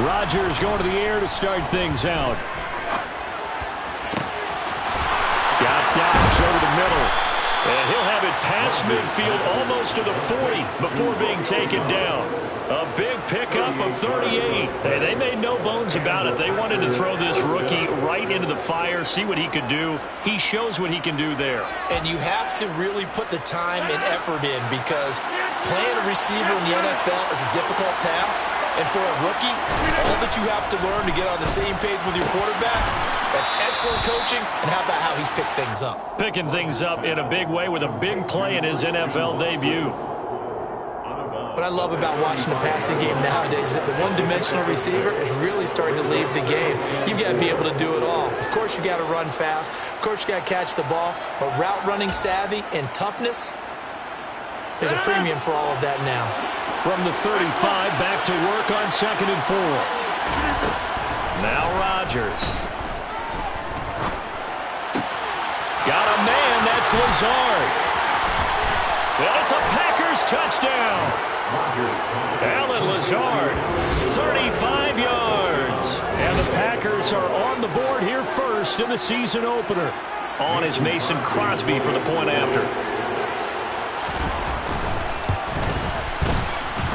Rodgers going to the air to start things out. Got Dodds over the middle. And he'll have it past midfield almost to the 40 before being taken down. A big pickup of 38. Hey, they made no bones about it. They wanted to throw this rookie right into the fire, see what he could do. He shows what he can do there. And you have to really put the time and effort in because playing a receiver in the NFL is a difficult task. And for a rookie, all that you have to learn to get on the same page with your quarterback, that's excellent coaching. And how about how he's picked things up? Picking things up in a big way with a big play in his NFL debut. What I love about watching the passing game nowadays is that the one-dimensional receiver is really starting to leave the game. You've got to be able to do it all. Of course, you got to run fast. Of course, you got to catch the ball. But route running savvy and toughness, there's a premium for all of that now. From the 35, back to work on 2nd and 4. Now Rodgers. Got a man, that's Lazard. And it's a Packers touchdown. Alan Lazard, 35 yards. And the Packers are on the board here first in the season opener. On is Mason Crosby for the point after.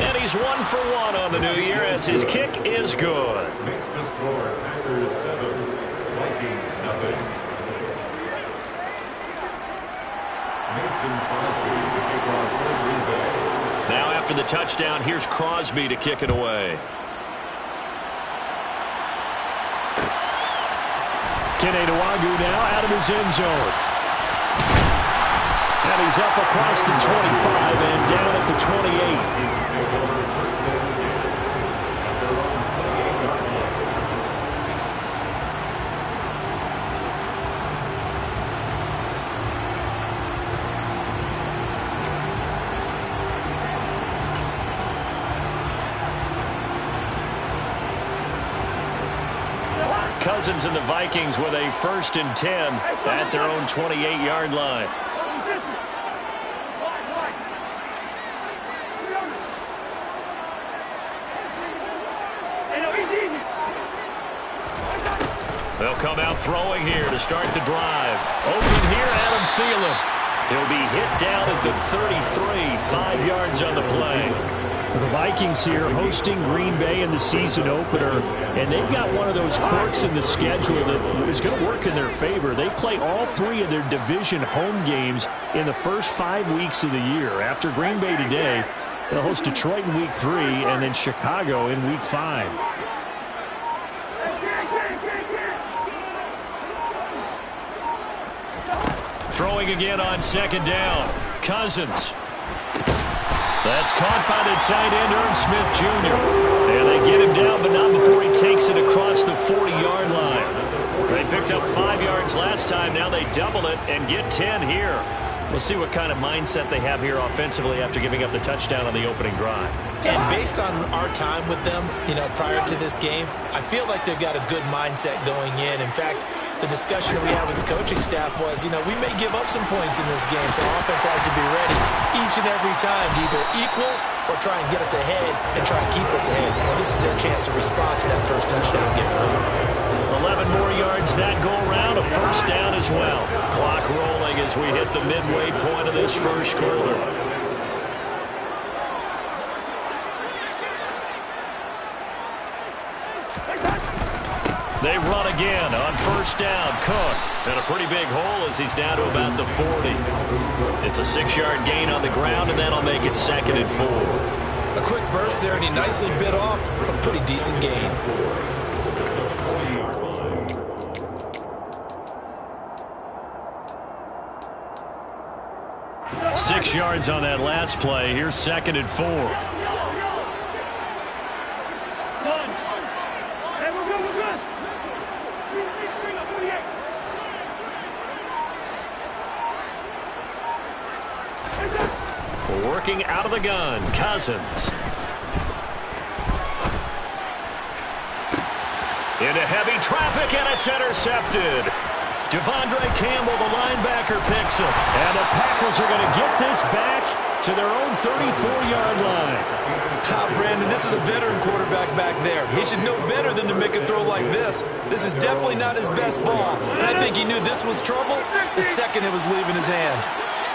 And he's 1 for 1 on the new year as his kick is good. Makes the score Packers 7, Vikings nothing. Mason Crosby to kick off for Green Bay. Now after the touchdown, here's Crosby to kick it away. Keneduagu now out of his end zone. And he's up across the 25 and down at the 28. Cousins and the Vikings with a 1st and 10 at their own 28-yard line. They'll come out throwing here to start the drive. Open here, Adam Thielen. He'll be hit down at the 33, 5 yards on the play. The Vikings here hosting Green Bay in the season opener, and they've got one of those quirks in the schedule that is going to work in their favor. They play all 3 of their division home games in the first 5 weeks of the year. After Green Bay today, they'll host Detroit in week 3 and then Chicago in week 5. Throwing again on 2nd down. Cousins. That's caught by the tight end, Irv Smith Jr. And they get him down, but not before he takes it across the 40-yard line. They picked up 5 yards last time. Now they double it and get 10 here. We'll see what kind of mindset they have here offensively after giving up the touchdown on the opening drive. And based on our time with them, prior to this game, I feel like they've got a good mindset going in. In fact, the discussion that we had with the coaching staff was, we may give up some points in this game, so our offense has to be ready each and every time to either equal or try and get us ahead and try and keep us ahead. And this is their chance to respond to that first touchdown given up. 11 more yards that go around, a 1st down as well. Clock rolling as we hit the midway point of this first quarter. They run again on 1st down. Cook. And a pretty big hole as he's down to about the 40. It's a 6-yard gain on the ground, and that'll make it 2nd and 4. A quick burst there, and he nicely bit off a pretty decent gain. Six yards on that last play. Here's 2nd and 4. Working out of the gun, Cousins. Into heavy traffic, and it's intercepted. Devondre Campbell, the linebacker, picks him. And the Packers are going to get this back to their own 34-yard line. Brandon, this is a veteran quarterback back there. He should know better than to make a throw like this. This is definitely not his best ball, and I think he knew this was trouble the second it was leaving his hand.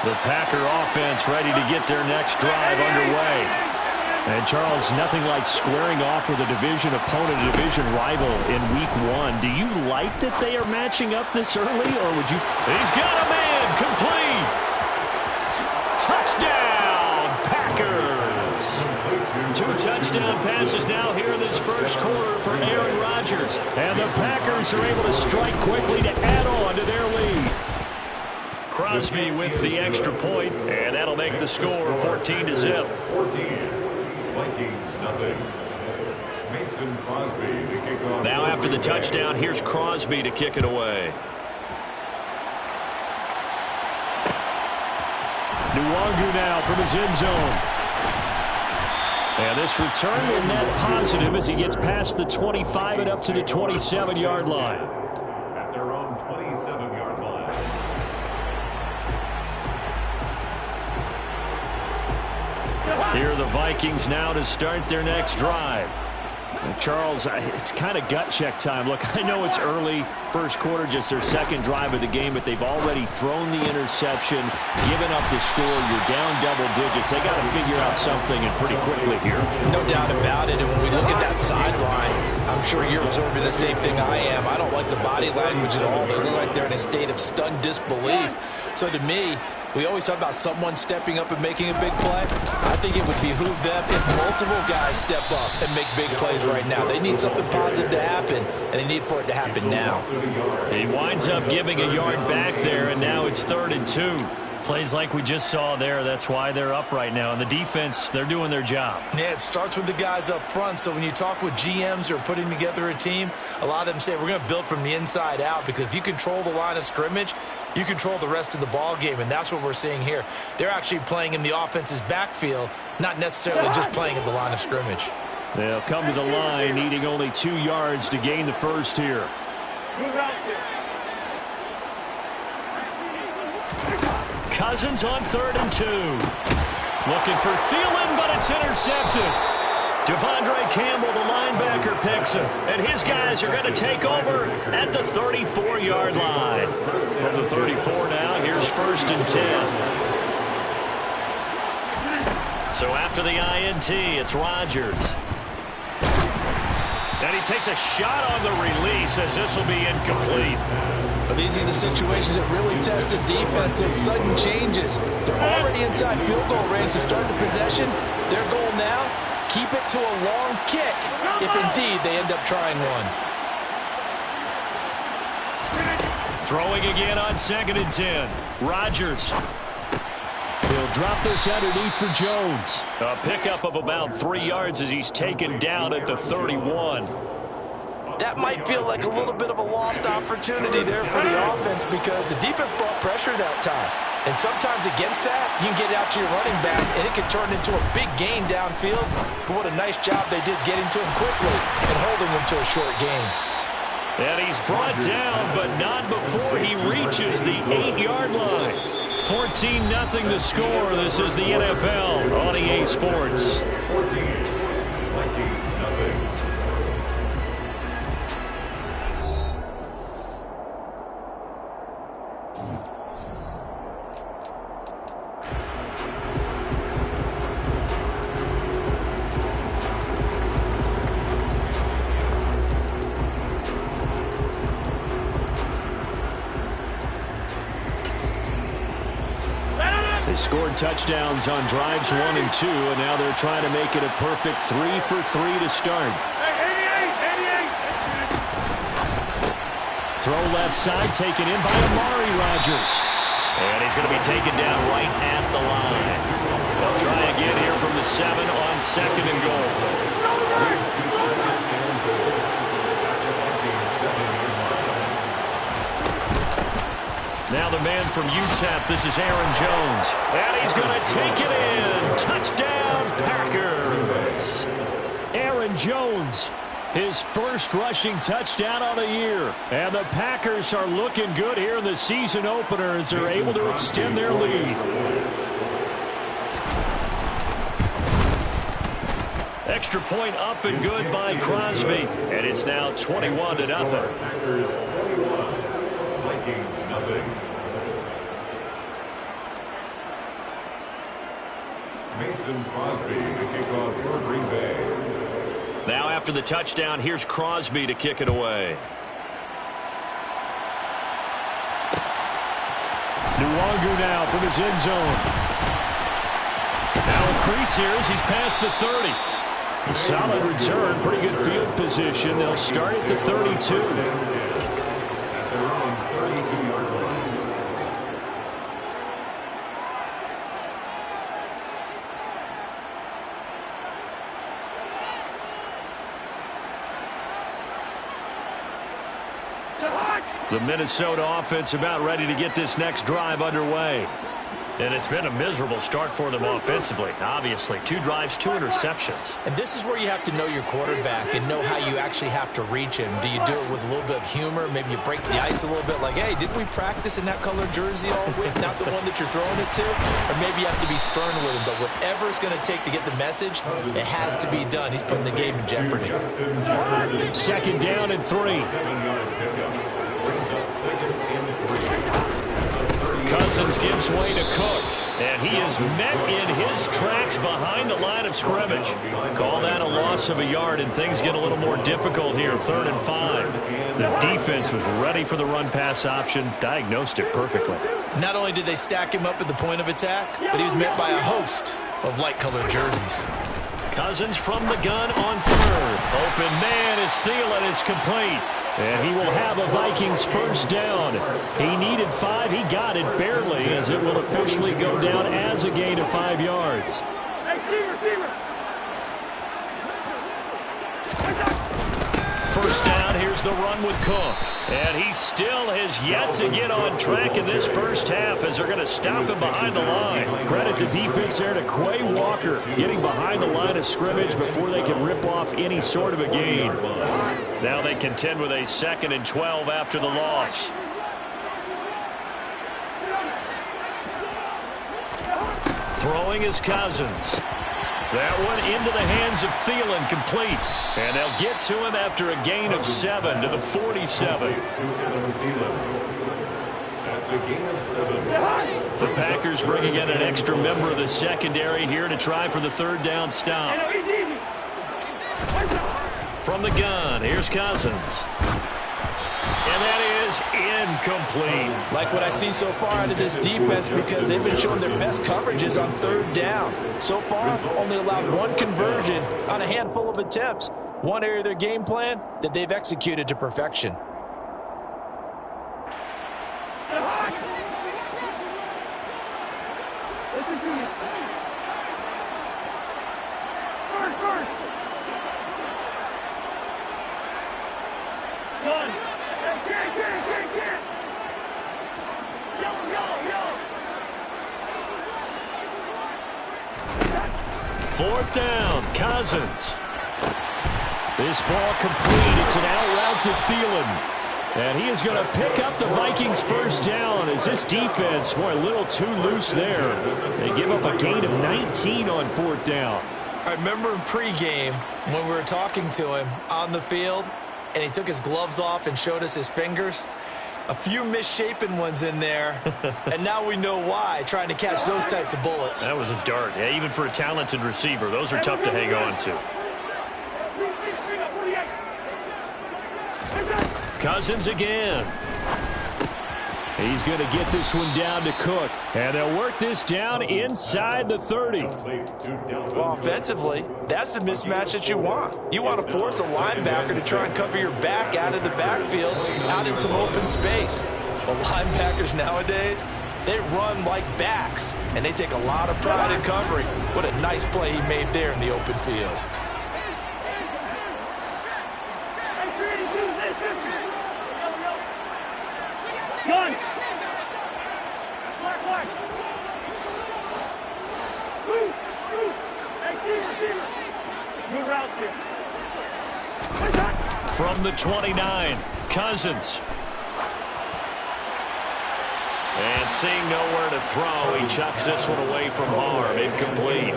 The Packer offense ready to get their next drive underway. And, Charles, nothing like squaring off with a division opponent, a division rival in Week 1. Do you like that they are matching up this early, or would you? He's got a man, complete. Touchdown, Packers. 2 touchdown passes now here in this first quarter for Aaron Rodgers. And the Packers are able to strike quickly to add on to their lead. Crosby with the extra point, and that'll make the score 14-0. 14. Vikings, nothing. Mason Crosby to kick off. Now after the touchdown, here's Crosby to kick it away. Nwangu now from his end zone. And this return will net positive as he gets past the 25 and up to the 27-yard line. At their own 27-yard line. Here are the Vikings now to start their next drive. Charles, it's kind of gut check time. Look, I know it's early, first quarter, just their second drive of the game, but they've already thrown the interception, given up the score. You're down double digits. They got to figure out something, and pretty quickly here. No doubt about it. And when we look at that sideline, I'm sure you're observing the same thing I am. I don't like the body language at all. They look like they're in a state of stunned disbelief. So to me, we always talk about someone stepping up and making a big play. I think it would behoove them if multiple guys step up and make big plays right now. They need something positive to happen, and they need for it to happen now. He winds up giving a yard back there, and now it's 3rd and 2. Plays like we just saw there. That's why they're up right now. And the defense, they're doing their job. Yeah, it starts with the guys up front. So when you talk with GMs who are putting together a team, a lot of them say we're going to build from the inside out, because if you control the line of scrimmage, you control the rest of the ball game, and that's what we're seeing here. They're actually playing in the offense's backfield, not necessarily just playing at the line of scrimmage. They'll come to the line, needing only 2 yards to gain the first here. Cousins on 3rd and 2. Looking for Thielen, but it's intercepted. Devondre Campbell, the linebacker, picks him. And his guys are going to take over at the 34-yard line. From the 34 now, here's 1st and 10. So after the INT, it's Rodgers. And he takes a shot on the release as this will be incomplete. But these are the situations that really test the defense, those sudden changes. They're already inside field goal range to start the possession. Their goal now, keep it to a long kick, if indeed they end up trying one. Throwing again on 2nd and 10. Rodgers. He'll drop this underneath for Jones. A pickup of about 3 yards as he's taken down at the 31. That might feel like a little bit of a lost opportunity there for the offense, because the defense brought pressure that time. And sometimes against that, you can get out to your running back, and it can turn into a big gain downfield. But what a nice job they did getting to him quickly and holding him to a short gain. And he's brought down, but not before he reaches the 8-yard line. 14-0 the score. This is the NFL on EA Sports. 14. Vikings, nothing. They scored touchdowns on drives 1 and 2, and now they're trying to make it a perfect 3 for 3 to start. Throw left side, taken in by Amari Rodgers. And he's going to be taken down right at the line. They'll try again here from the 7 on 2nd and goal. Now the man from UTEP, this is Aaron Jones. And he's going to take it in. Touchdown, Packers. Aaron Jones, his first rushing touchdown on the year. And the Packers are looking good here in the season opener as they're able to extend their lead. Extra point up and good by Crosby. And it's now 21-0. Packers 21, Vikings nothing. Mason Crosby to kick off for Green Bay. Now after the touchdown, here's Crosby to kick it away. Nwangu now from his end zone. Now a crease here as he's past the 30. A solid return, pretty good field position. They'll start at the 32. At their own 32-yard line. The Minnesota offense about ready to get this next drive underway. And it's been a miserable start for them offensively. Obviously, 2 drives, 2 interceptions. And this is where you have to know your quarterback and know how you actually have to reach him. Do you do it with a little bit of humor? Maybe you break the ice a little bit like, hey, didn't we practice in that color jersey all week? Not the one that you're throwing it to? Or maybe you have to be stern with him. But whatever it's going to take to get the message, it has to be done. He's putting the game in jeopardy. Second down and 3. 7-yard pickup. Brings up second and 3. Cousins gives way to Cook, and he is met in his tracks behind the line of scrimmage. Call that a loss of a yard, and things get a little more difficult here, 3rd and 5. The defense was ready for the run-pass option, diagnosed it perfectly. Not only did they stack him up at the point of attack, but he was met by a host of light-colored jerseys. Cousins from the gun on 3rd. Open man is Thielen. It's complete. And he will have a Vikings first down. He needed 5. He got it barely, as it will officially go down as a gain of 5 yards. First down, here's the run with Cook. And he still has yet to get on track in this first half as they're going to stop him behind the line. Credit the defense there to Quay Walker, getting behind the line of scrimmage before they can rip off any sort of a gain. Now they contend with a 2nd and 12 after the loss. Throwing is Cousins. That one into the hands of Thielen, complete. And they'll get to him after a gain of 7 to the 47. That's a gain of 7. The Packers bringing in an extra member of the secondary here to try for the 3rd down stop. From the gun, here's Cousins. And that is incomplete. Like what I see so far out of this defense, because they've been showing their best coverages on 3rd down. So far, only allowed 1 conversion on a handful of attempts. One area of their game plan that they've executed to perfection. Fourth down, Cousins. This ball complete. It's an out route to Thielen. And he is going to pick up the Vikings first down as this defense, boy, a little too loose there. They give up a gain of 19 on 4th down. I remember in pregame when we were talking to him on the field, and he took his gloves off and showed us his fingers. A few misshapen ones in there, and now we know why, trying to catch those types of bullets. That was a dart. Yeah, even for a talented receiver, those are tough to hang on to. Cousins again. He's going to get this one down to Cook. And they'll work this down inside the 30. Well, offensively, that's the mismatch that you want. You want to force a linebacker to try and cover your back out of the backfield, out in some open space. But linebackers nowadays, they run like backs, and they take a lot of pride in covering. What a nice play he made there in the open field. Gun! From the 29, Cousins. And seeing nowhere to throw, he chucks this one away from harm. Incomplete.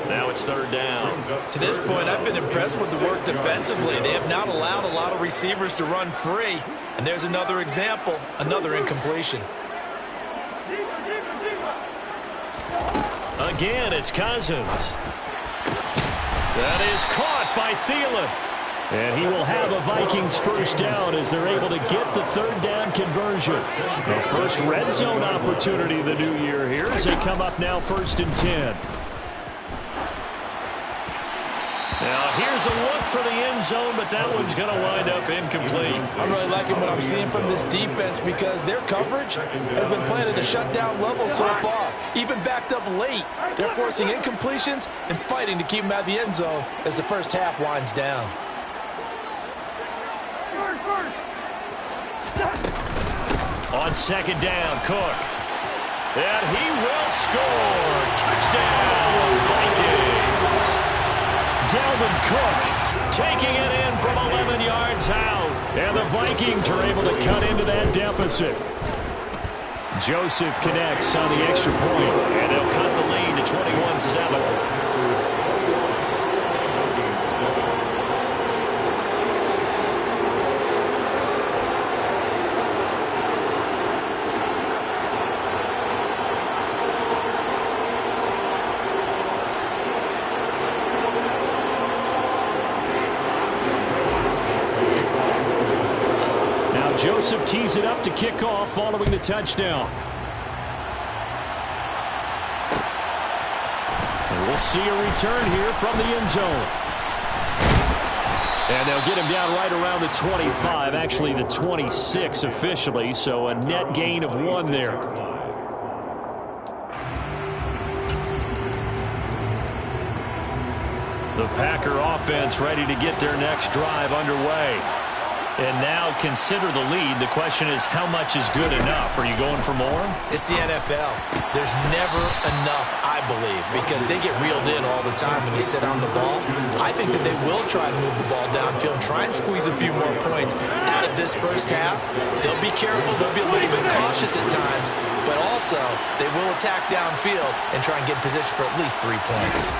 Now it's third down. To this point, I've been impressed with the work defensively. They have not allowed a lot of receivers to run free. And there's another example, another incompletion. Again, it's Cousins. That is caught by Thielen. And he will have a Vikings first down as they're able to get the third down conversion. The first red zone opportunity of the new year here as they come up now 1st and 10. Now here's a look for the end zone, but that one's going to wind up incomplete. I'm really liking what I'm seeing from this defense because their coverage has been playing at a shutdown level so far. Even backed up late, they're forcing incompletions and fighting to keep them out of the end zone as the first half winds down. On second down, Cook. And he will score. Touchdown, Vikings. Dalvin Cook taking it in from 11 yards out. And the Vikings are able to cut into that deficit. Joseph connects on the extra point, and they'll cut the lead to 21-7. Joseph tees it up to kick off following the touchdown. And we'll see a return here from the end zone. And they'll get him down right around the 25, actually the 26 officially, so a net gain of 1 there. The Packer offense ready to get their next drive underway. And now consider the lead. The question is, how much is good enough? Are you going for more? It's the NFL. There's never enough, I believe, because they get reeled in all the time when you sit on the ball. I think that they will try and move the ball downfield and try and squeeze a few more points out of this first half. They'll be careful. They'll be a little bit cautious at times, but also they will attack downfield and try and get in position for at least 3 points.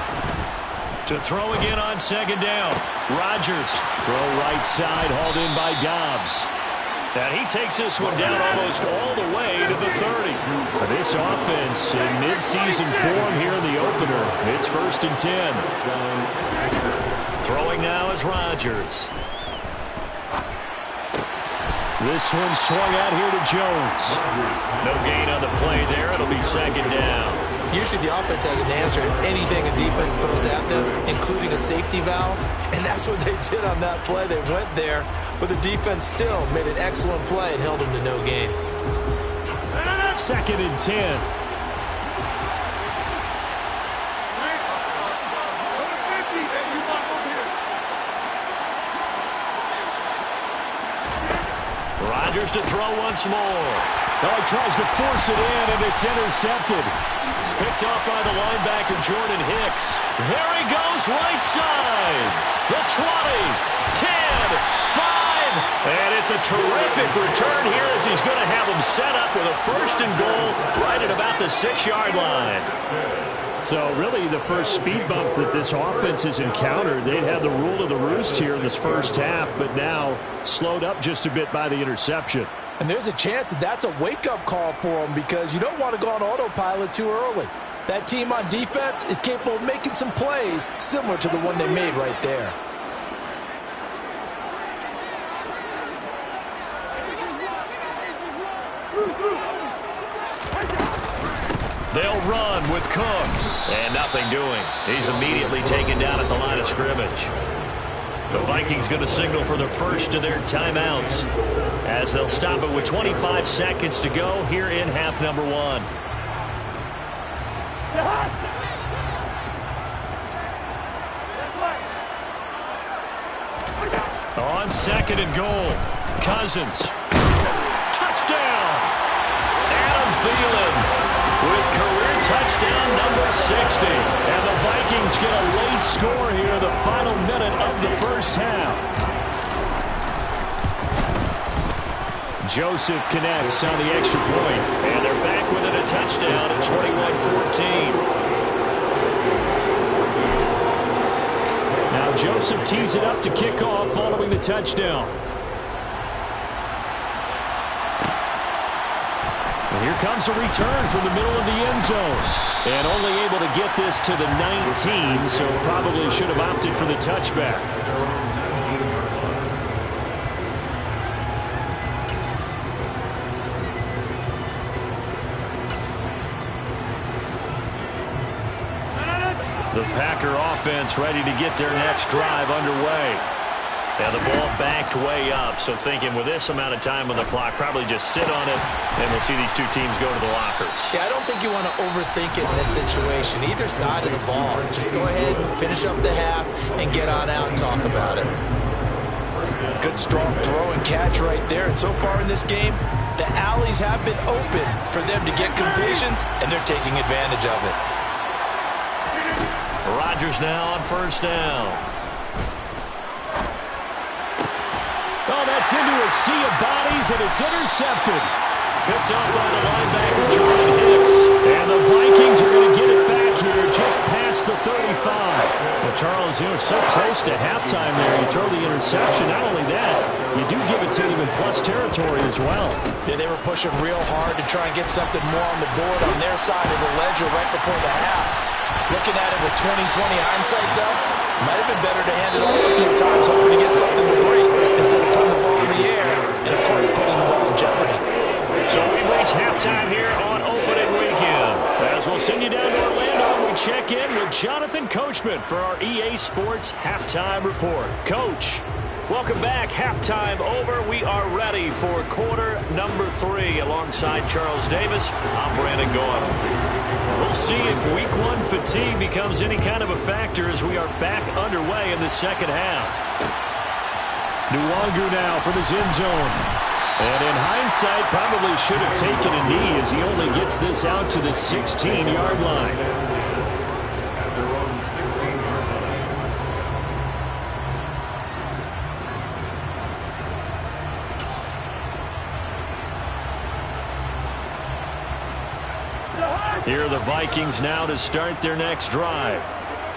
To throw again on second down. Rodgers. Throw right side, hauled in by Dobbs. And he takes this one down almost all the way to the 30. This offense in midseason form here in the opener. It's 1st and 10. Throwing now is Rodgers. This one swung out here to Jones. No gain on the play there. It'll be second down. Usually the offense has an answer to anything a defense throws at them, including a safety valve. And that's what they did on that play. They went there, but the defense still made an excellent play and held them to no gain. 2nd and 10. Rodgers to throw once more. Oh, he tries to force it in, and it's intercepted. Picked off by the linebacker, Jordan Hicks. There he goes, right side. The 20, 10, 5. And it's a terrific return here as he's going to have them set up with a 1st and goal right at about the 6-yard line. So really the first speed bump that this offense has encountered. They'd had the rule of the roost here in this first half, but now slowed up just a bit by the interception. And there's a chance that that's a wake-up call for them because you don't want to go on autopilot too early. That team on defense is capable of making some plays similar to the one they made right there. They'll run with Cook. And nothing doing. He's immediately taken down at the line of scrimmage. The Vikings going to signal for the first of their timeouts as they'll stop it with 25 seconds to go here in half number 1. On 2nd and goal, Cousins. Touchdown! Adam Thielen with career touchdown number 60. And the Vikings get a late score here in the final minute of the first half. Joseph connects on the extra point. And they're back within a touchdown at 21-14. Now Joseph tees it up to kick off following the touchdown. And here comes a return from the middle of the end zone. And only able to get this to the 19, so probably should have opted for the touchback. The Packer offense ready to get their next drive underway. Now the ball backed way up, so thinking with this amount of time on the clock, probably just sit on it, and we'll see these two teams go to the lockers. Yeah, I don't think you want to overthink it in this situation. Either side of the ball. Just go ahead and finish up the half and get on out and talk about it. Good, strong throw and catch right there. And so far in this game, the alleys have been open for them to get completions, and they're taking advantage of it. Rodgers now on first down. Oh, that's into a sea of bodies, and it's intercepted. Picked up by the linebacker, Jordan Hicks. And the Vikings are going to get it back here just past the 35. Well, Charles, you know, so close to halftime there. You throw the interception. Not only that, you do give it to them in plus territory as well. Yeah, they were pushing real hard to try and get something more on the board on their side of the ledger right before the half. Looking at it with 20/20 hindsight, though, might have been better to hand it off a few times, hoping to get something to break instead of putting the ball in the air and, of course, putting the ball in jeopardy. So we've reached halftime here on opening weekend. As we'll send you down to Orlando, we check in with Jonathan Coachman for our EA Sports Halftime Report. Coach, welcome back. Halftime over. We are ready for quarter number 3 alongside Charles Davis. I'm Brandon Gordon. We'll see if week 1 fatigue becomes any kind of a factor as we are back underway in the second half. Nwangu now from his end zone. And in hindsight, probably should have taken a knee as he only gets this out to the 16-yard line. At their own 16-yard line. Here are the Vikings now to start their next drive.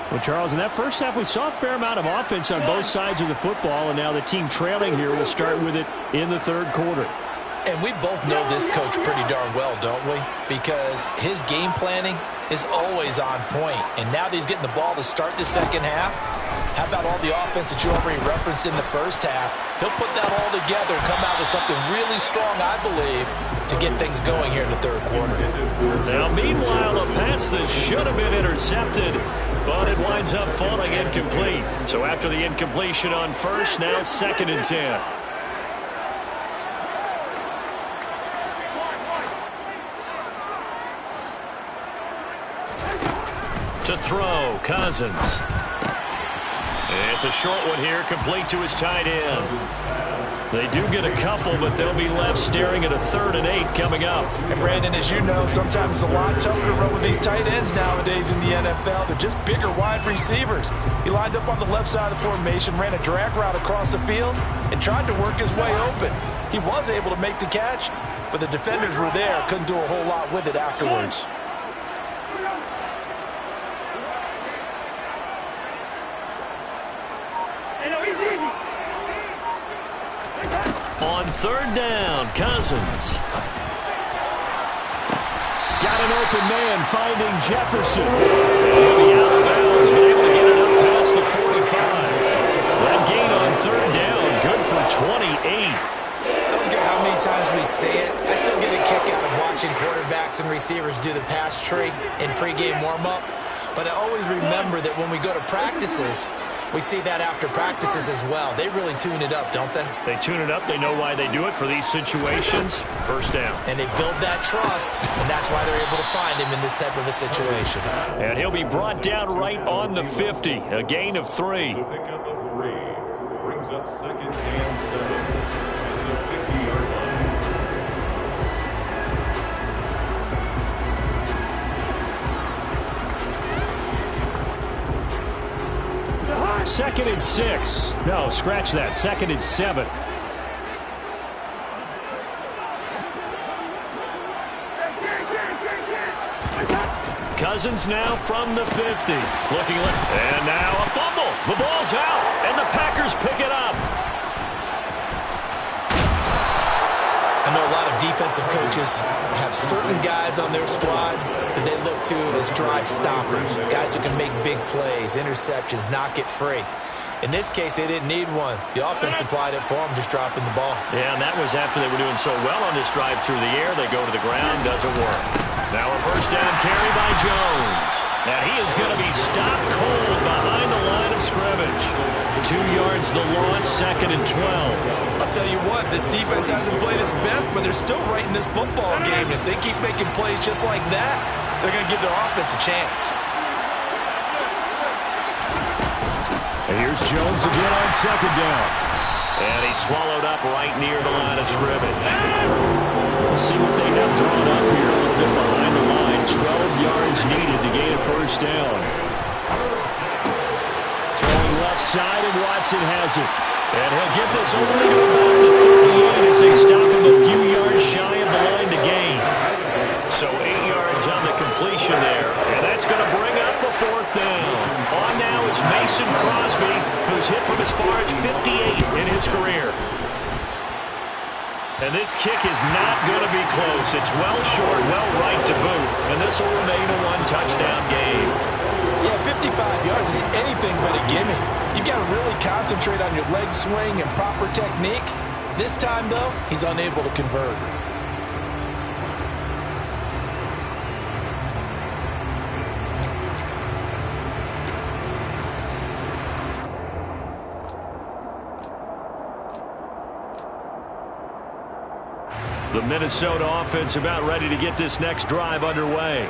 Well, Charles, in that first half, we saw a fair amount of offense on both sides of the football, and now the team trailing here will start with it in the third quarter. And we both know this coach pretty darn well, don't we? Because his game planning is always on point. And now that he's getting the ball to start the second half, how about all the offense that you already referenced in the first half? He'll put that all together and come out with something really strong, I believe, to get things going here in the third quarter. Now, meanwhile, a pass that should have been intercepted, but it winds up falling incomplete. So after the incompletion on first, now 2nd and 10. To throw, Cousins. It's a short one here, complete to his tight end. They do get a couple, but they'll be left staring at a 3rd and 8 coming up. And Brandon, as you know, sometimes it's a lot tougher to run with these tight ends nowadays in the NFL. They're just bigger wide receivers. He lined up on the left side of the formation, ran a drag route across the field, and tried to work his way open. He was able to make the catch, but the defenders were there, couldn't do a whole lot with it afterwards. On 3rd down, Cousins. Got an open man finding Jefferson. He'll be out of bounds, but able to get it up past the 45. That gain on 3rd down, good for 28. I don't care how many times we say it. I still get a kick out of watching quarterbacks and receivers do the pass tree in pregame warm-up. But I always remember that when we go to practices, we see that after practices as well. They really tune it up, don't they? They tune it up. They know why they do it for these situations. First down. And they build that trust, and that's why they're able to find him in this type of a situation. And he'll be brought down right on the 50. A gain of 3. So pick up a 3. Brings up 2nd and 7 at the 50-yard line. 2nd and 6. No, scratch that. 2nd and 7. Cousins now from the 50. Looking left. And now a fumble. The ball's out, and the Packers pick it up. I know a lot of defensive coaches have certain guys on their squad that they look to as drive stoppers, guys who can make big plays, interceptions, knock it free. In this case, they didn't need one. The offense supplied it for them, just dropping the ball. Yeah, and that was after they were doing so well on this drive through the air. They go to the ground, doesn't work. Now a first down carry by Jones. And he is going to be stopped cold behind the line of scrimmage. 2 yards the loss, 2nd and 12. I'll tell you what, this defense hasn't played its best, but they're still right in this football game. If they keep making plays just like that, they're going to give their offense a chance. And here's Jones again on 2nd down. And he's swallowed up right near the line of scrimmage. Let's see what they have drawn up here. A little bit behind the line. 12 yards needed to gain a first down. Throwing left side, and Watson has it. And he'll get this only to about the 38 as they stop him a few yards shy of the line to gain. So 8 yards on the completion there. And that's going to bring up a 4th down. On now is Mason Crosby, who's hit from as far as 58 in his career. And this kick is not going to be close. It's well short, well right to boot. And this will remain a 1-touchdown game. Yeah, 55 yards is anything but a gimme. You got to really concentrate on your leg swing and proper technique. This time, though, he's unable to convert. The Minnesota offense about ready to get this next drive underway.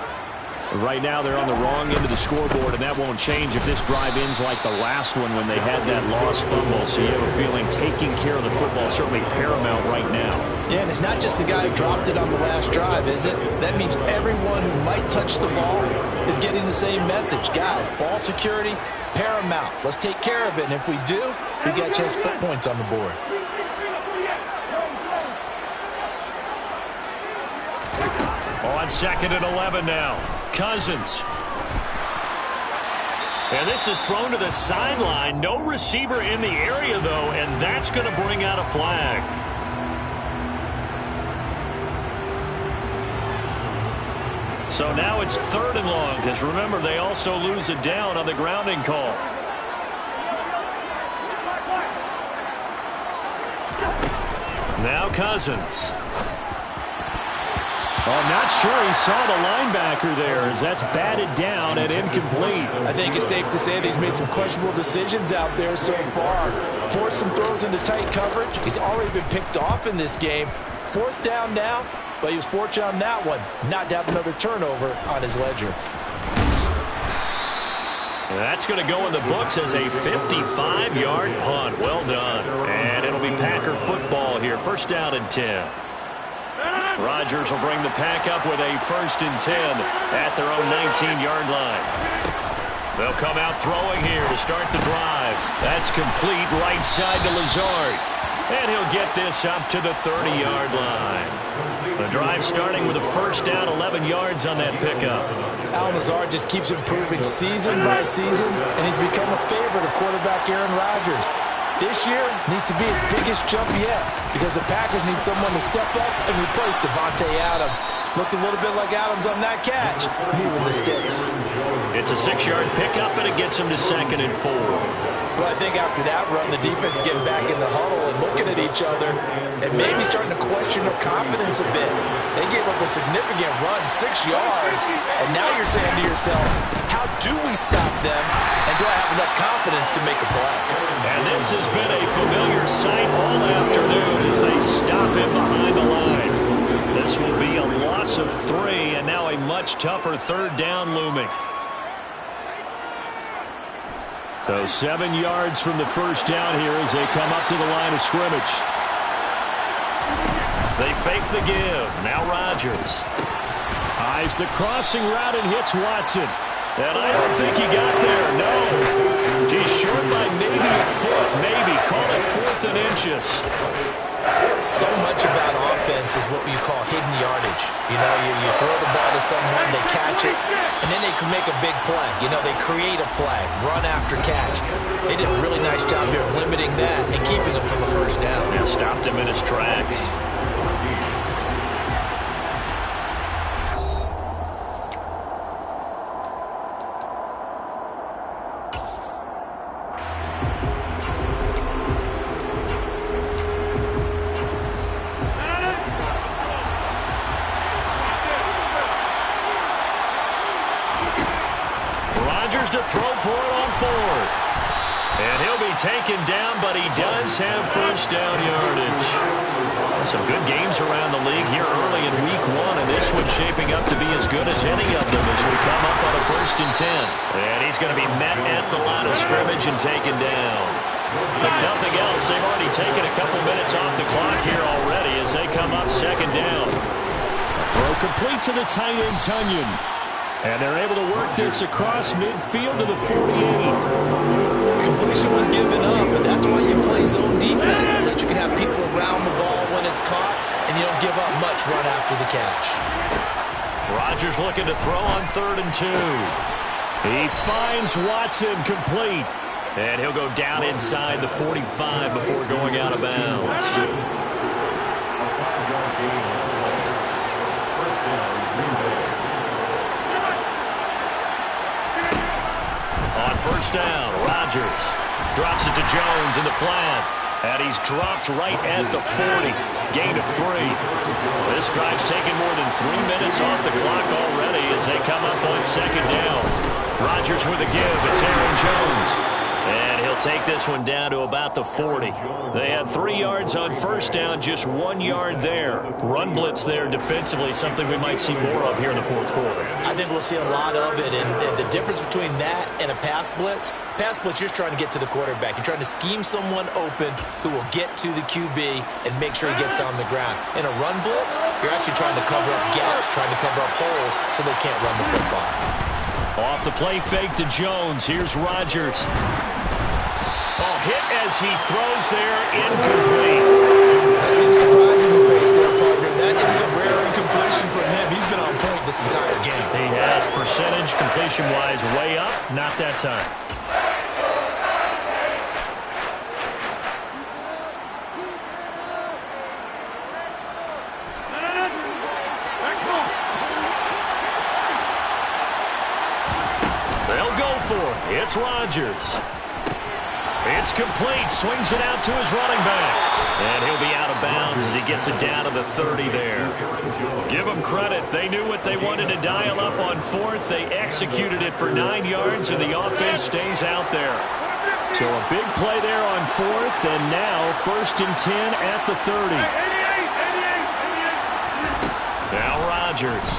Right now they're on the wrong end of the scoreboard, and that won't change if this drive ends like the last one when they had that lost fumble. So you have a feeling taking care of the football is certainly paramount right now. Yeah, and it's not just the guy who dropped it on the last drive, is it? That means everyone who might touch the ball is getting the same message. Guys, ball security, paramount. Let's take care of it, and if we do, we got a chance to put points on the board. On 2nd and 11 now. Cousins. And this is thrown to the sideline. No receiver in the area, though, and that's going to bring out a flag. So now it's 3rd and long, because remember, they also lose it down on the grounding call. Now Cousins. I'm not sure he saw the linebacker there as that's batted down and incomplete. I think it's safe to say that he's made some questionable decisions out there so far. Forced some throws into tight coverage. He's already been picked off in this game. 4th down now, but he was fortunate on that one not to have another turnover on his ledger. That's going to go in the books as a 55-yard punt. Well done. And it'll be Packer football here. 1st down and 10. Rodgers will bring the pack up with a 1st and 10 at their own 19-yard line. They'll come out throwing here to start the drive. That's complete right side to Lazard. And he'll get this up to the 30-yard line. The drive starting with a 1st down, 11 yards on that pickup. Al Lazard just keeps improving season by season, and he's become a favorite of quarterback Aaron Rodgers. This year needs to be his biggest jump yet because the Packers need someone to step up and replace Devontae Adams. Looked a little bit like Adams on that catch, moving the sticks. It's a 6-yard pickup, and it gets him to 2nd and 4. Well, I think after that run, the defense is getting back in the huddle and looking at each other and maybe starting to question their confidence a bit. They gave up a significant run, 6 yards, and now you're saying to yourself, how do we stop them, and do I have enough confidence to make a play? And this has been a familiar sight all afternoon as they stop him behind the line. This will be a loss of 3, and now a much tougher 3rd down looming. So 7 yards from the 1st down here as they come up to the line of scrimmage. They fake the give. Now Rodgers. Eyes the crossing route and hits Watson. And I don't think he got there, no. He's short by maybe a foot, maybe. Call it 4th and inches. So much about offense defense is what you call hidden yardage. You know, you throw the ball to someone, they catch it, and then they can make a big play. You know, they create a play, run after catch. They did a really nice job here of limiting that and keeping him from a first down. Yeah, stopped him in his tracks. To throw for it on fourth. And he'll be taken down, but he does have first down yardage. Some good games around the league here early in week 1, and this one's shaping up to be as good as any of them as we come up on a 1st and 10. And he's going to be met at the line of scrimmage and taken down. If nothing else, they've already taken a couple minutes off the clock here already as they come up 2nd down. A throw complete to the tight end, Tunyon. And they're able to work this across midfield to the 48. Completion was given up, but that's why you play zone defense, so that you can have people around the ball when it's caught, and you don't give up much run after the catch. Rodgers looking to throw on 3rd and 2. He finds Watson complete. And he'll go down inside the 45 before going out of bounds. On 1st down, Rodgers drops it to Jones in the flat. And he's dropped right at the 40. Gain of 3. This drive's taken more than 3 minutes off the clock already as they come up on 2nd down. Rodgers with a give. It's Aaron Jones. And he'll take this one down to about the 40. They had 3 yards on 1st down, just 1 yard there. Run blitz there defensively, something we might see more of here in the 4th quarter. I think we'll see a lot of it, and the difference between that and a pass blitz, you're just trying to get to the quarterback. You're trying to scheme someone open who will get to the QB and make sure he gets on the ground. In a run blitz, you're actually trying to cover up gaps, trying to cover up holes so they can't run the football. Off the play fake to Jones. Here's Rodgers. Oh, hit as he throws there, incomplete. I see the surprise in your face there, partner. That is a rare incompletion from him. He's been on point this entire game. He has percentage, completion-wise, way up. Not that time. They'll go for it. It's Rodgers. It's complete. Swings it out to his running back. And he'll be out of bounds as he gets it down to the 30 there. Give them credit. They knew what they wanted to dial up on 4th. They executed it for 9 yards, and the offense stays out there. So a big play there on 4th, and now 1st and 10 at the 30. Now Rodgers.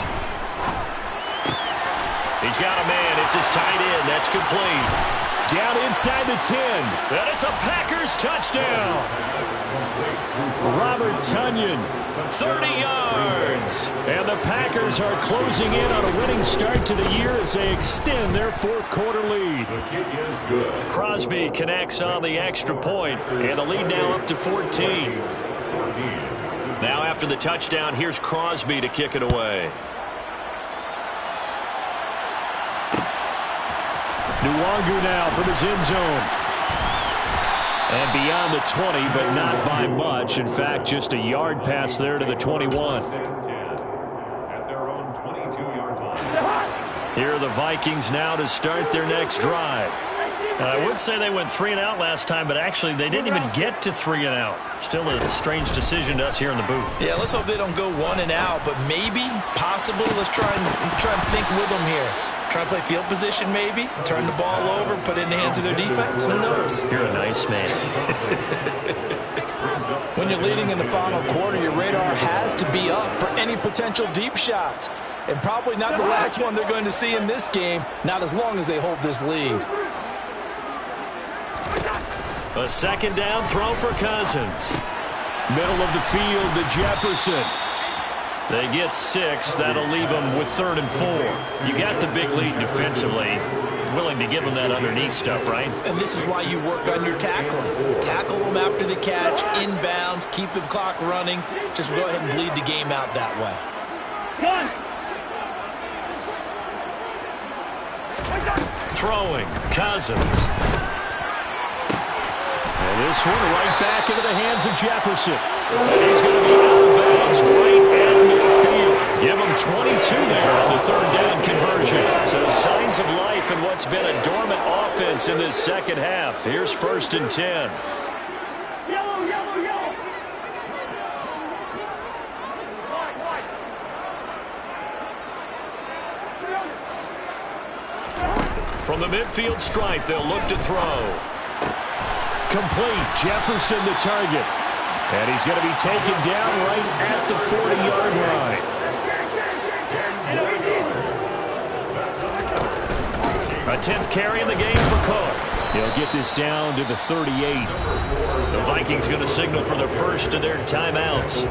He's got a man. It's his tight end. That's complete. Down inside the 10. And it's a Packers touchdown. Robert Tunyon. 30 yards. And the Packers are closing in on a winning start to the year as they extend their 4th quarter lead. The kick is good. Crosby connects on the extra point, and the lead now up to 14. Now after the touchdown, here's Crosby to kick it away. Nwangu now from his end zone. And beyond the 20, but not by much. In fact, just a yard pass there to the 21. At their own 22-yard line. Here are the Vikings now to start their next drive. And I would say they went 3 and out last time, but actually they didn't even get to 3 and out. Still a strange decision to us here in the booth. Yeah, let's hope they don't go 1 and out, but maybe, possibly, let's try and think with them here. Try to play field position maybe, turn the ball over, put it in the hands of their defense. Who knows? You're a nice man. When you're leading in the final quarter, your radar has to be up for any potential deep shots. And probably not the last one they're going to see in this game, not as long as they hold this lead. A 2nd down throw for Cousins. Middle of the field to Jefferson. They get 6. That'll leave them with 3rd and 4. You got the big lead defensively. willing to give them that underneath stuff, right? And this is why you work on your tackling. Tackle them after the catch, inbounds, keep the clock running. Just go ahead and bleed the game out that way. Throwing, Cousins. And this one right back into the hands of Jefferson. And he's going to be out of bounds right at midfield. Give him 22 there on the third down conversion. So signs of life in what's been a dormant offense in this second half. Here's 1st and 10. From the midfield stripe, they'll look to throw. Complete. Jefferson the target. And he's going to be taken down right at the 40-yard line. A 10th carry in the game for Cook. He'll get this down to the 38. The Vikings going to signal for the first of their timeouts.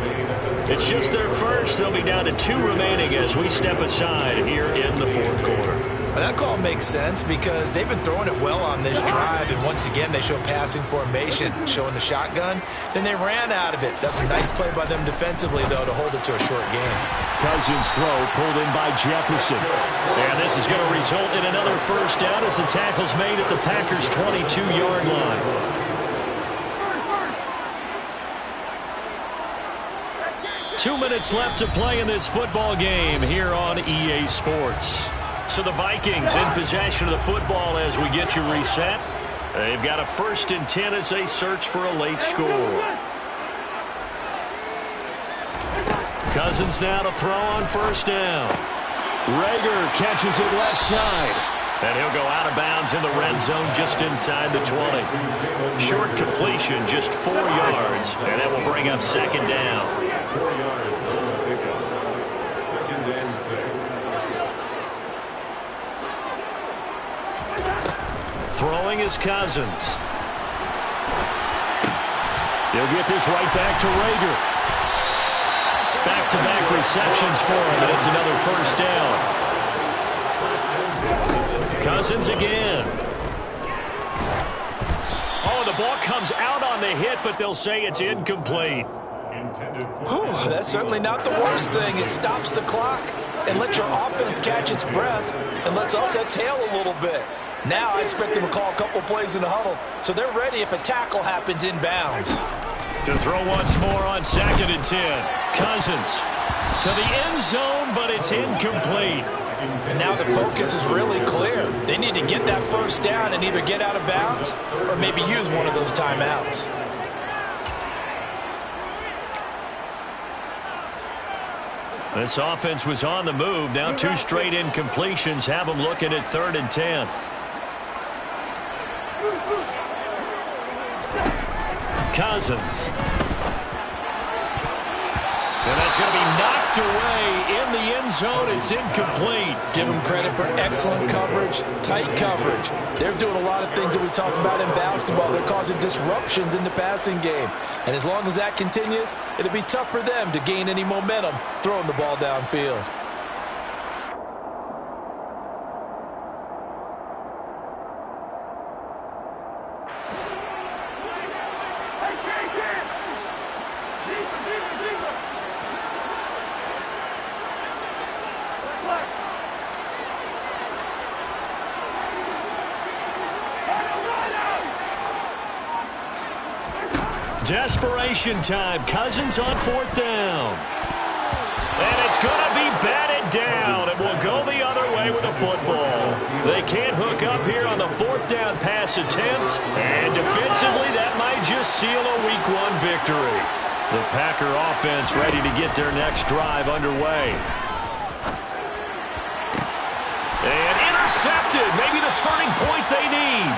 It's just their first. They'll be down to 2 remaining as we step aside here in the 4th quarter. Well, that call makes sense because they've been throwing it well on this drive, and once again they show passing formation, showing the shotgun. Then they ran out of it. That's a nice play by them defensively, though, to hold it to a short game. Cousins throw pulled in by Jefferson. And this is going to result in another first down as the tackle's made at the Packers' 22-yard line. Two minutes left to play in this football game here on EA Sports. So the Vikings in possession of the football as we get you reset. They've got a 1st and 10 as they search for a late score. Cousins now to throw on 1st down. Rager catches it left side. And he'll go out of bounds in the red zone just inside the 20. Short completion, just 4 yards. And that will bring up 2nd down. 4 yards on the pickup. 2nd and 6. Throwing is Cousins. He'll get this right back to Rager. Back-to-back receptions for him, and it's another 1st down. Cousins again. Oh, the ball comes out on the hit, but they'll say it's incomplete. Whew, that's certainly not the worst thing. It stops the clock and lets your offense catch its breath and lets us exhale a little bit. Now I expect them to call a couple plays in the huddle, so they're ready if a tackle happens inbounds. To throw once more on 2nd and 10. Cousins to the end zone, but it's incomplete. And now the focus is really clear. They need to get that 1st down and either get out of bounds or maybe use one of those timeouts. This offense was on the move. Now 2 straight incompletions have them looking at 3rd and 10. Cousins. And that's going to be knocked away in the end zone. It's incomplete. Give them credit for excellent coverage, tight coverage. They're doing a lot of things that we talk about in basketball. They're causing disruptions in the passing game. And as long as that continues, it'll be tough for them to gain any momentum throwing the ball downfield. Desperation time. Cousins on 4th down. And it's going to be batted down. It will go the other way with the football. They can't hook up here on the 4th down pass attempt. And defensively, that might just seal a Week 1 victory. The Packer offense ready to get their next drive underway. And intercepted. Maybe the turning point they need.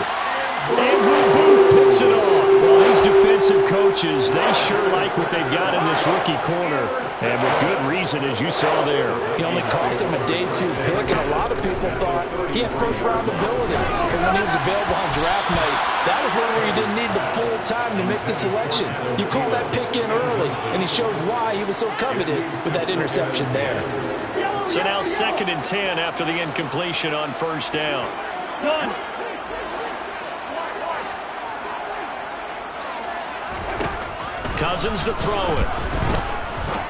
Andrew Booth picks it off. Well, these defensive coaches, they sure like what they've got in this rookie corner. And with good reason, as you saw there. He only cost him a day 2 pick, and a lot of people thought he had first-round ability. Because when he was available on draft night, that was one where you didn't need the full time to make the selection. You call that pick in early, and he shows why he was so coveted with that interception there. So now 2nd and 10 after the incompletion on 1st down. Cousins to throw it.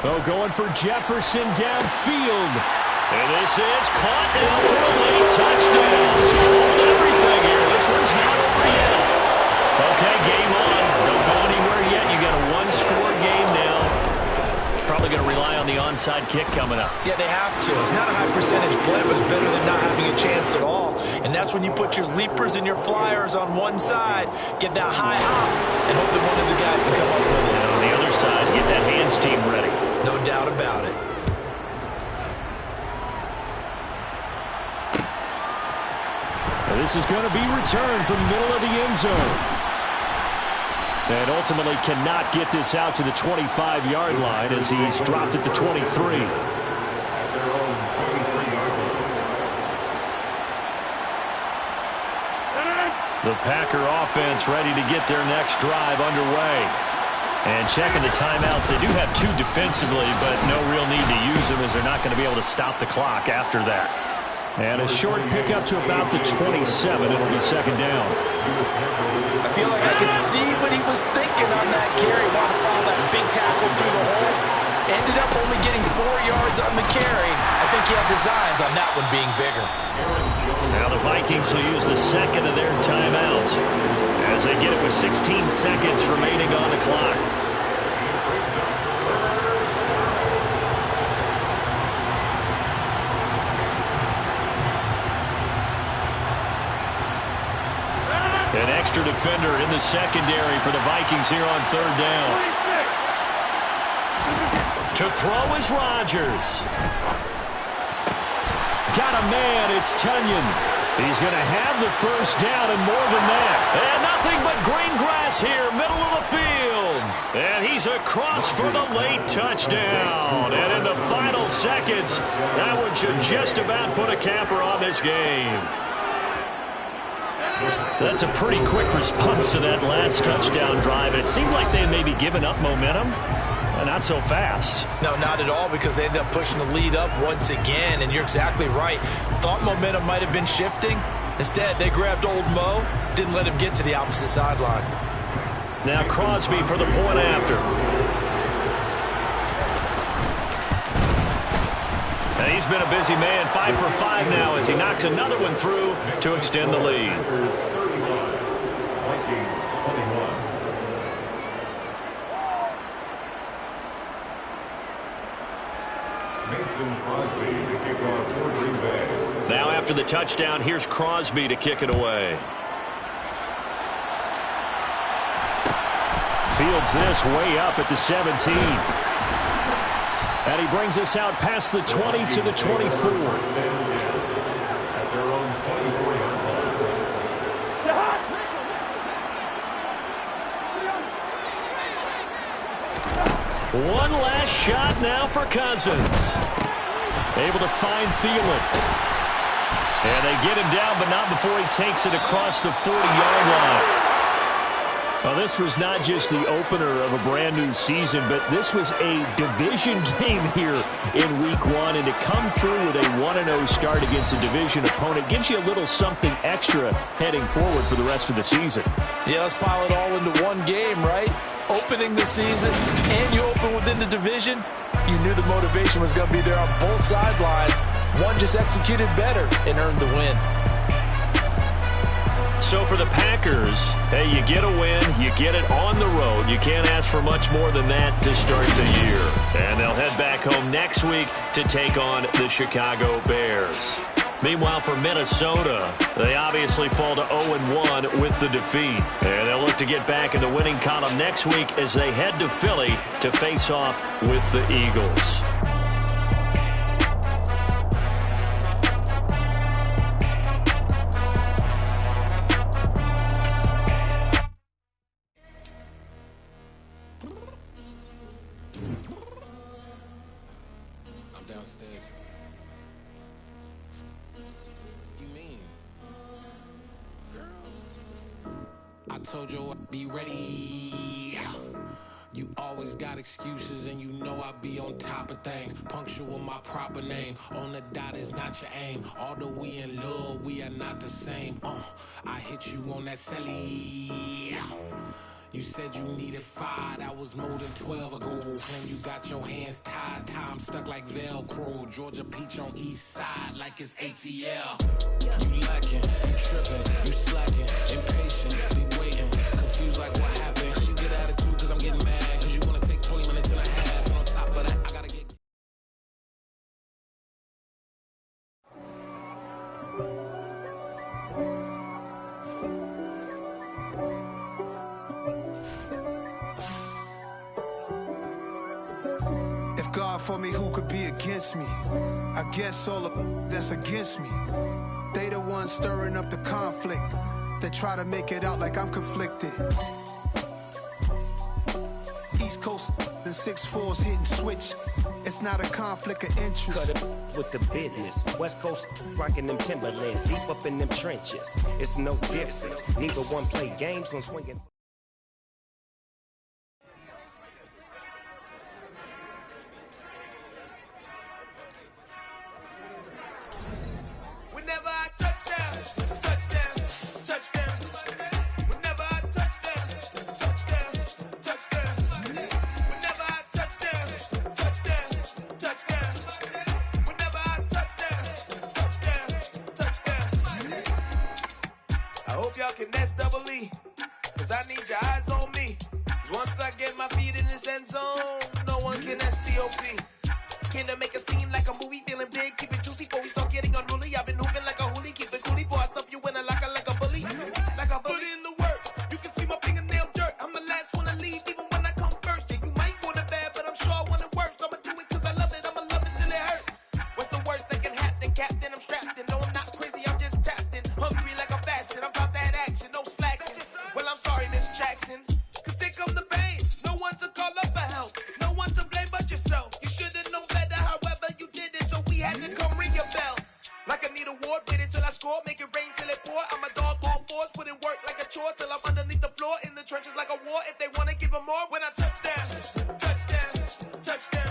Oh, going for Jefferson downfield. And this is caught now for a late touchdown. So hold everything here. This one's not over yet. Okay, game on. Don't go anywhere yet. You got a one-score game now. Probably going to rely on the onside kick coming up. Yeah, they have to. It's not a high percentage play, but it's better than not having a chance at all. And that's when you put your leapers and your flyers on one side, get that high hop, and hope that one of the guys can come up with it. And on the other side, get that hands team ready. No doubt about it. And this is going to be returned from the middle of the end zone. And ultimately cannot get this out to the 25-yard line as he's dropped at the 23. The Packer offense ready to get their next drive underway. And checking the timeouts, they do have two defensively, but no real need to use them as they're not going to be able to stop the clock after that. And a short pickup to about the 27. It'll be second down. I feel like I could see what he was thinking on that carry. Wanted to follow that big tackle through the hole. Ended up only getting 4 yards on the carry. I think he had designs on that one being bigger. Now the Vikings will use the second of their timeouts as they get it with 16 seconds remaining on the clock. An extra defender in the secondary for the Vikings here on third down. To throw is Rodgers. Got a man, it's Tunyon. He's going to have the first down and more than that. And nothing but green grass here, middle of the field. And he's across for the late touchdown. And in the final seconds, that one should just about put a capper on this game. That's a pretty quick response to that last touchdown drive. It seemed like they had maybe given up momentum. Not so fast. No, not at all, because they end up pushing the lead up once again, and you're exactly right. Thought momentum might have been shifting. Instead, they grabbed old Mo, didn't let him get to the opposite sideline. Now Crosby for the point after. And he's been a busy man, 5 for 5 now as he knocks another one through to extend the lead. Now after the touchdown, here's Crosby to kick it away. Fields this way up at the 17. And he brings us out past the 20 to the 24. One last shot now for Cousins. Able to find Thielen. And they get him down, but not before he takes it across the 40-yard line. Well, this was not just the opener of a brand new season, but this was a division game here in week 1. And to come through with a 1-0 start against a division opponent gives you a little something extra heading forward for the rest of the season. Yeah, let's pile it all into one game, right? Opening the season, and you open within the division. You knew the motivation was going to be there on both sidelines. One just executed better and earned the win. So for the Packers, hey, you get a win, you get it on the road. You can't ask for much more than that to start the year. And they'll head back home next week to take on the Chicago Bears. Meanwhile, for Minnesota, they obviously fall to 0-1 with the defeat. And they'll look to get back in the winning column next week as they head to Philly to face off with the Eagles. I told you I'd be ready. You always got excuses, and you know I be on top of things. Punctual my proper name. On the dot is not your aim. Although we in love, we are not the same. I hit you on that celly. You said you needed 5, that was more than 12 ago. Claim you got your hands tied, time stuck like Velcro. Georgia Peach on east side like it's ATL. You lacking, you tripping, you slacking, impatient, waiting, confused like what happened. You get attitude cause I'm getting mad, cause you wanna take 20 minutes and a half. And on top of that, I gotta get... God for me, who could be against me? I guess all the that's against me. They the ones stirring up the conflict. They try to make it out like I'm conflicted. East Coast and 6'4's hitting switch. It's not a conflict of interest. Cut it with the business. West Coast rocking them Timberlands, deep up in them trenches. It's no difference. Neither one play games when swinging. Cause I need your eyes on me. Cause once I get my feet in this end zone, no one can STOP. Killer make a scene like a movie, feeling big, keep it juicy before we start getting unruly. I've been hooping like a hoolie, keep it coolie before I stuff you in a locker like a bully. Like a bully. Put in the work, you can see my fingernail dirt. I'm the last one to leave, even when I come first. Yeah, you might want it bad, but I'm sure I want it worse. I'ma do it cause I love it, I'ma love it till it hurts. What's the worst that can happen, Captain? I'm strapped in, no I'm not crazy, I'm just tapped in. Hungry like I'm fasting, I'm about that action, no slacking. Well, I'm sorry, Miss Jackson, cause here come the pain. No one to call up for help, no one to blame but yourself. You should've known better, however you did it, so we had to come ring your bell. Like I need a war, wait until I score, make it rain till it pour. I'm a dog, all fours, put in work like a chore till I'm underneath the floor, in the trenches like a war. If they wanna give them more, when I touch down, touch down, touch down.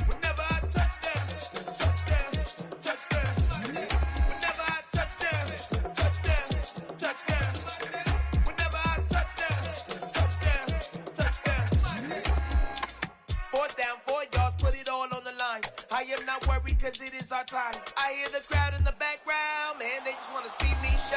Whenever I touch down, touch down, touch down. Whenever I touch down, touch down, touch down. Whenever I touch down, touch down, touch down. 4th down, 4 yards, put it all on the line. I am not worried cause it is our time. I hear the crowd in the background, man, they just wanna see me shine.